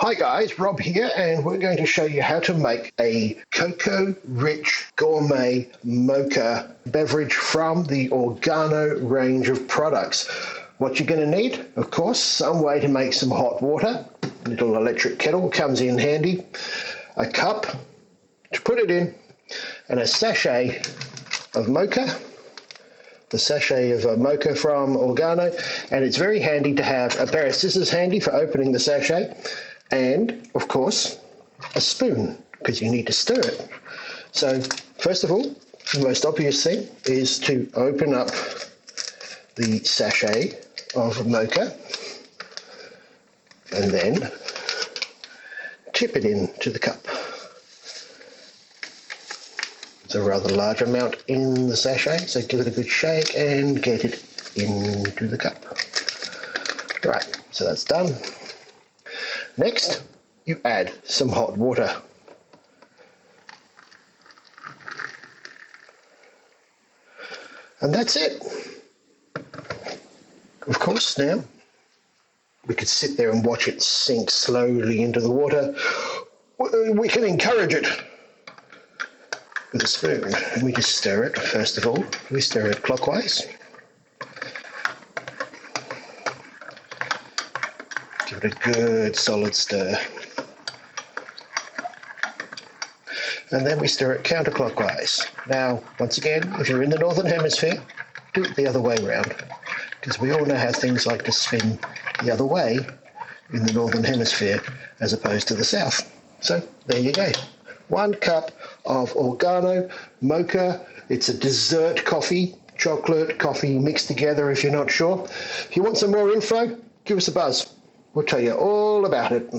Hi guys, Rob here, and we're going to show you how to make a cocoa-rich gourmet mocha beverage from the Organo range of products. What you're going to need, of course, some way to make some hot water. A little electric kettle comes in handy. A cup to put it in, and a sachet of mocha. The sachet of mocha from Organo, and it's very handy to have a pair of scissors handy for opening the sachet. And, of course, a spoon, because you need to stir it. So, first of all, the most obvious thing is to open up the sachet of mocha and then tip it into the cup. It's a rather large amount in the sachet, so give it a good shake and get it into the cup. Right, so that's done. Next, you add some hot water. And that's it. Of course, now, we could sit there and watch it sink slowly into the water. We can encourage it with a spoon. And we just stir it, first of all. We stir it clockwise. Give it a good solid stir. And then we stir it counterclockwise. Now, once again, if you're in the Northern Hemisphere, do it the other way round, because we all know how things like to spin the other way in the Northern Hemisphere as opposed to the South. So, there you go. 1 cup of Organo Mocha. It's a dessert coffee, chocolate, coffee mixed together if you're not sure. If you want some more info, give us a buzz. We'll tell you all about it.